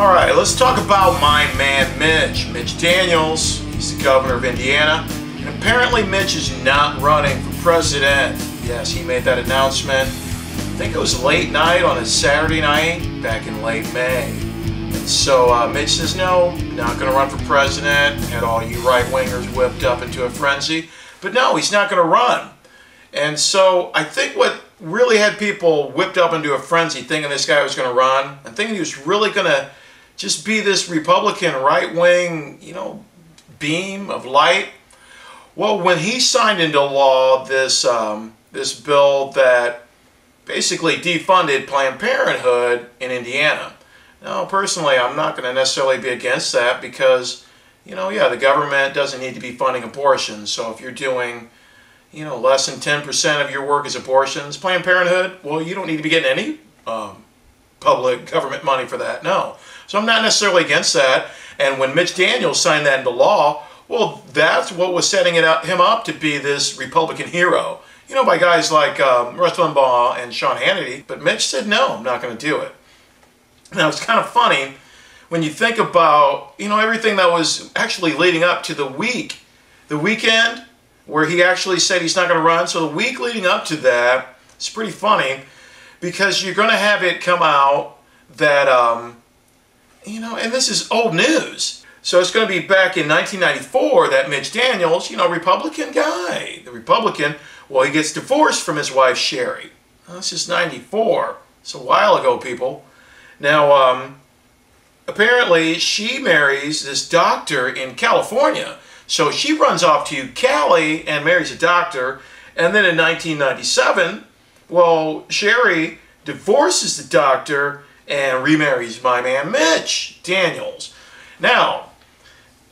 Alright, let's talk about my man Mitch Daniels. He's the governor of Indiana. And apparently Mitch is not running for president. Yes, he made that announcement. I think it was late night on a Saturday night back in late May. And so Mitch says, no, not going to run for president. Had all you right-wingers whipped up into a frenzy. But no, he's not going to run. And so I think what really had people whipped up into a frenzy thinking this guy was going to run and thinking he was really going to just be this Republican right-wing, beam of light. Well, when he signed into law this bill that basically defunded Planned Parenthood in Indiana. Now, personally, I'm not going to necessarily be against that because, the government doesn't need to be funding abortions. So if you're doing, less than 10% of your work is abortions, Planned Parenthood, well, you don't need to be getting any public government money for that. No. So I'm not necessarily against that. And when Mitch Daniels signed that into law, well, that's what was setting him up to be this Republican hero. By guys like Rush Limbaugh and Sean Hannity. But Mitch said, no, I'm not going to do it. Now, it's kind of funny when you think about, everything that was actually leading up to the weekend, where he actually said he's not going to run. So the week leading up to that, it's pretty funny because you're going to have it come out that, and this is old news. So it's going to be back in 1994 that Mitch Daniels, Republican guy, the Republican, well, he gets divorced from his wife, Sherry. Well, this is 94. It's a while ago, people. Now, apparently she marries this doctor in California. So she runs off to Cali and marries a doctor. And then in 1997, well, Sherry divorces the doctor and remarries my man Mitch Daniels. Now,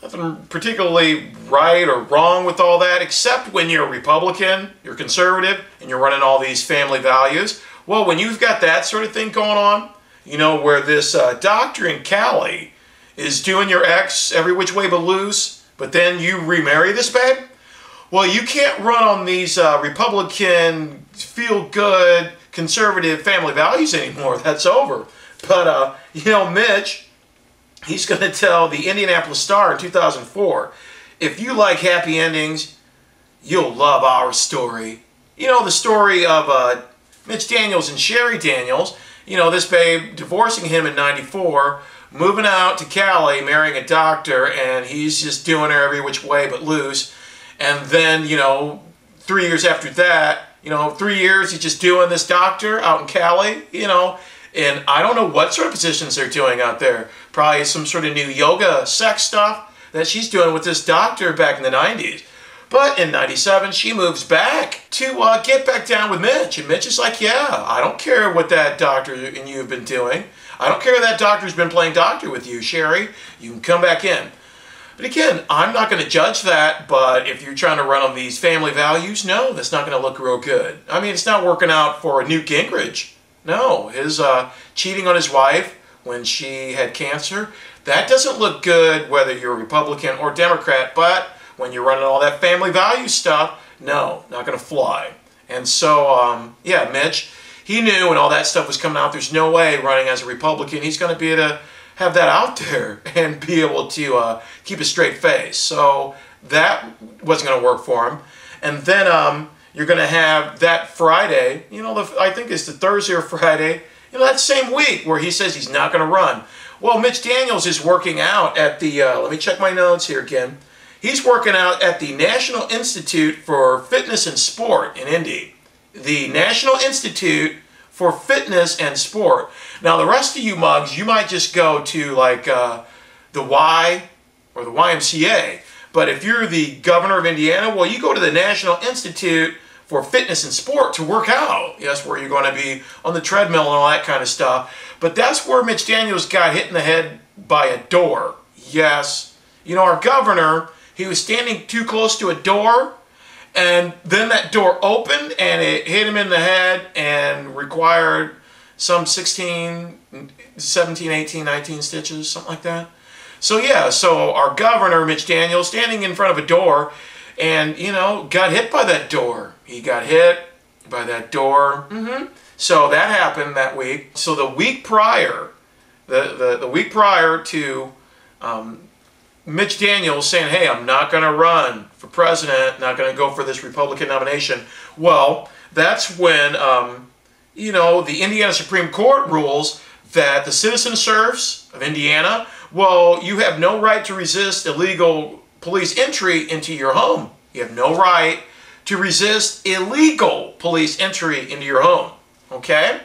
nothing particularly right or wrong with all that, except when you're a Republican, you're conservative, and you're running all these family values. Well, when you've got that sort of thing going on, where this doctor in Cali is doing your ex every which way but loose, but then you remarry this babe, well, you can't run on these Republican, feel-good, conservative family values anymore. That's over. But, Mitch, he's going to tell the Indianapolis Star in 2004, if you like happy endings, you'll love our story. The story of Mitch Daniels and Sherry Daniels, this babe divorcing him in 94, moving out to Cali, marrying a doctor, and he's just doing her every which way but loose. And then, 3 years after that, 3 years he's just doing this doctor out in Cali, and I don't know what sort of positions they're doing out there. Probably some sort of new yoga, sex stuff that she's doing with this doctor back in the 90s. But in 97, she moves back to get back down with Mitch. And Mitch is like, yeah, I don't care what that doctor and you have been doing. I don't care that doctor's been playing doctor with you, Sherry. You can come back in. But again, I'm not going to judge that, but if you're trying to run on these family values, no, that's not going to look real good. I mean, it's not working out for Newt Gingrich. No, his cheating on his wife when she had cancer, that doesn't look good whether you're a Republican or Democrat, but when you're running all that family value stuff, no, not going to fly. And so, yeah, Mitch, he knew when all that stuff was coming out, there's no way running as a Republican he's going to be able to have that out there and be able to keep a straight face. So that wasn't going to work for him. And then you're going to have that Friday, I think it's the Thursday or Friday, that same week where he says he's not going to run. Well, Mitch Daniels is working out at the, let me check my notes here again. He's working out at the National Institute for Fitness and Sport in Indy. The National Institute for Fitness and Sport. Now, the rest of you mugs, you might just go to like the Y or the YMCA. But if you're the governor of Indiana, well, you go to the National Institute for Fitness and Sport to work out. Yes, where you're going to be on the treadmill and all that kind of stuff. But that's where Mitch Daniels got hit in the head by a door. Yes. Our governor, he was standing too close to a door, and then that door opened and it hit him in the head and required some 16, 17, 18, 19 stitches, something like that. So yeah, so our governor, Mitch Daniels, standing in front of a door and, got hit by that door. He got hit by that door. So that happened that week. So the week prior the week prior to Mitch Daniels saying, hey, I'm not going to run for president, not going to go for this Republican nomination. Well, that's when, the Indiana Supreme Court rules that the citizen serfs of Indiana, well, you have no right to resist illegal police entry into your home. You have no right to resist illegal police entry into your home. Okay?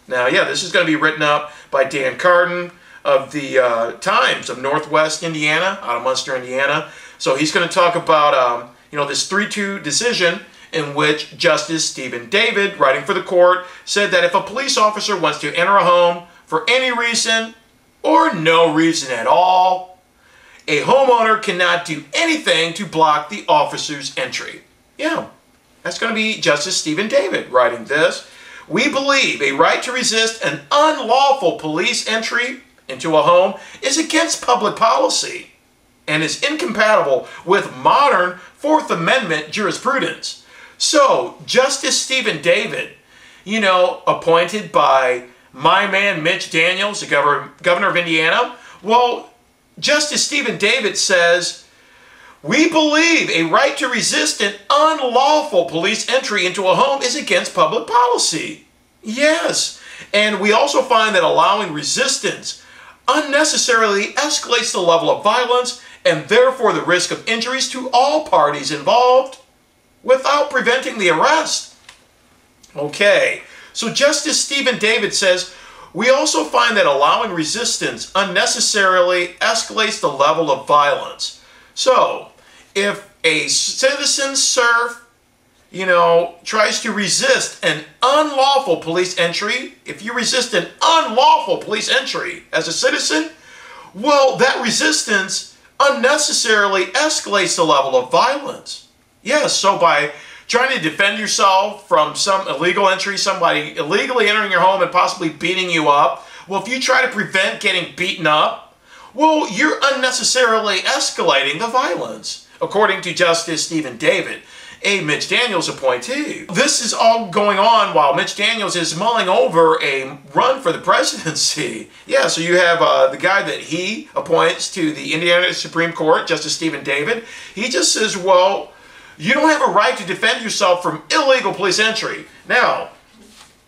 Now, yeah, this is going to be written up by Dan Carden of the Times of Northwest Indiana, out of Munster, Indiana. So he's going to talk about, this 3-2 decision in which Justice Stephen David, writing for the court, said that if a police officer wants to enter a home for any reason or no reason at all, a homeowner cannot do anything to block the officer's entry. Yeah, that's going to be Justice Stephen David writing this. We believe a right to resist an unlawful police entry into a home is against public policy and is incompatible with modern Fourth Amendment jurisprudence. So, Justice Stephen David, appointed by my man Mitch Daniels, the governor of Indiana, well, Justice Stephen David says, we believe a right to resist an unlawful police entry into a home is against public policy. Yes, and we also find that allowing resistance unnecessarily escalates the level of violence and therefore the risk of injuries to all parties involved without preventing the arrest. Okay, so Justice Stephen David says, we also find that allowing resistance unnecessarily escalates the level of violence. So, if a citizen serf, tries to resist an unlawful police entry, if you resist an unlawful police entry as a citizen, well, that resistance unnecessarily escalates the level of violence. Yes, so by trying to defend yourself from some illegal entry, somebody illegally entering your home and possibly beating you up, well, if you try to prevent getting beaten up, well, you're unnecessarily escalating the violence, according to Justice Stephen David, a Mitch Daniels appointee. This is all going on while Mitch Daniels is mulling over a run for the presidency. Yeah, so you have the guy that he appoints to the Indiana Supreme Court, Justice Stephen David. He just says, well, you don't have a right to defend yourself from illegal police entry. Now,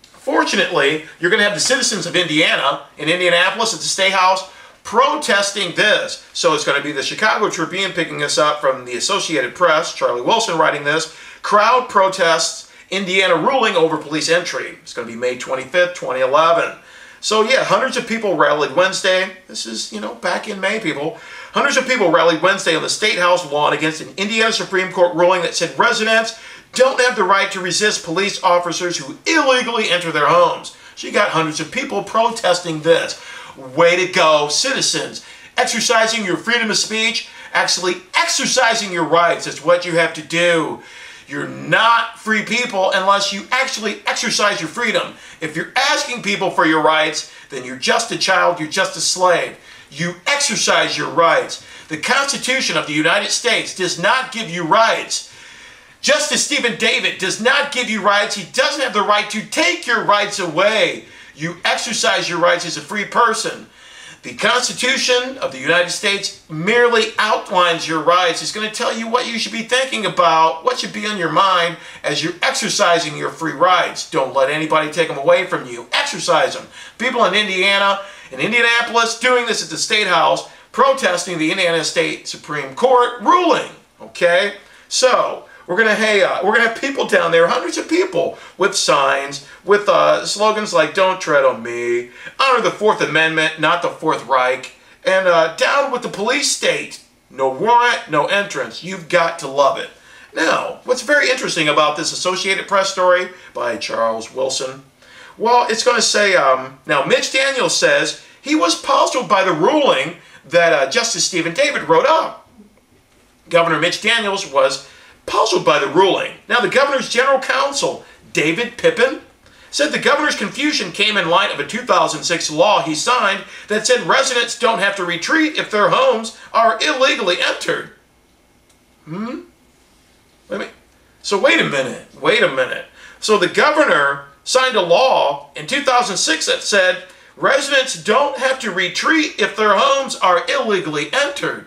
fortunately, you're going to have the citizens of Indiana in Indianapolis at the State House protesting this. So it's going to be the Chicago Tribune picking this up from the Associated Press, Charlie Wilson writing this, crowd protests Indiana ruling over police entry. It's going to be May 25th, 2011. So yeah, hundreds of people rallied Wednesday. This is, back in May, people. Hundreds of people rallied Wednesday on the State House lawn against an Indiana Supreme Court ruling that said residents don't have the right to resist police officers who illegally enter their homes. So you got hundreds of people protesting this. Way to go, citizens. Exercising your freedom of speech, actually exercising your rights is what you have to do. You're not free people unless you actually exercise your freedom. If you're asking people for your rights, then you're just a child, you're just a slave. You exercise your rights. The Constitution of the United States does not give you rights. Justice Stephen David does not give you rights. He doesn't have the right to take your rights away. You exercise your rights as a free person. The Constitution of the United States merely outlines your rights. It's going to tell you what you should be thinking about, what should be on your mind as you're exercising your free rights. Don't let anybody take them away from you. Exercise them. People in Indiana, in Indianapolis, doing this at the State House, protesting the Indiana State Supreme Court ruling. Okay? So, we're gonna have people down there, hundreds of people, with signs, with slogans like "Don't tread on me," "Honor the Fourth Amendment, not the Fourth Reich," and "Down with the police state." No warrant, no entrance. You've got to love it. Now, what's very interesting about this Associated Press story by Charles Wilson? Well, it's going to say, now Mitch Daniels says he was puzzled by the ruling that Justice Stephen David wrote up. Governor Mitch Daniels was puzzled by the ruling. Now, the governor's general counsel, David Pippin, said the governor's confusion came in light of a 2006 law he signed that said residents don't have to retreat if their homes are illegally entered. So wait a minute. So the governor signed a law in 2006 that said, residents don't have to retreat if their homes are illegally entered.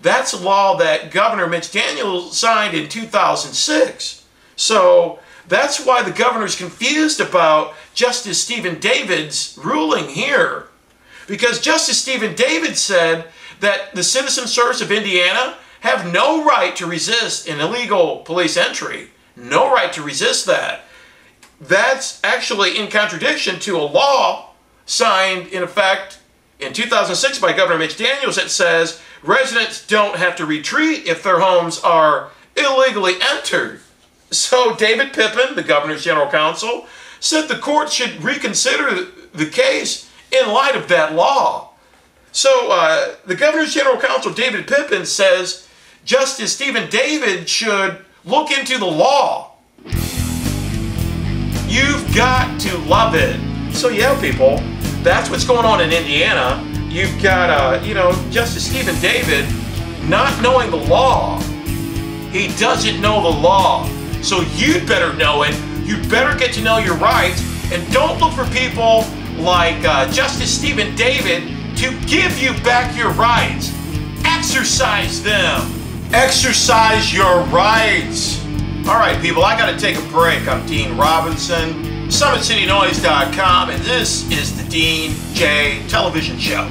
That's a law that Governor Mitch Daniels signed in 2006. So that's why the governor's confused about Justice Stephen David's ruling here. Because Justice Stephen David said that the citizen servants of Indiana have no right to resist an illegal police entry. No right to resist that. That's actually in contradiction to a law signed in effect in 2006 by Governor Mitch Daniels that says residents don't have to retreat if their homes are illegally entered. So David Pippin, the governor's general counsel, said the court should reconsider the case in light of that law. So the governor's general counsel, David Pippin, says Justice Stephen David should look into the law. You've got to love it. So yeah, people, that's what's going on in Indiana. You've got, Justice Stephen David not knowing the law. He doesn't know the law. So you'd better know it. You'd better get to know your rights. And don't look for people like Justice Stephen David to give you back your rights. Exercise them. Exercise your rights. All right, people, I got to take a break. I'm Dean Robinson, SummitCityNoise.com, and this is the Dean J Television Show.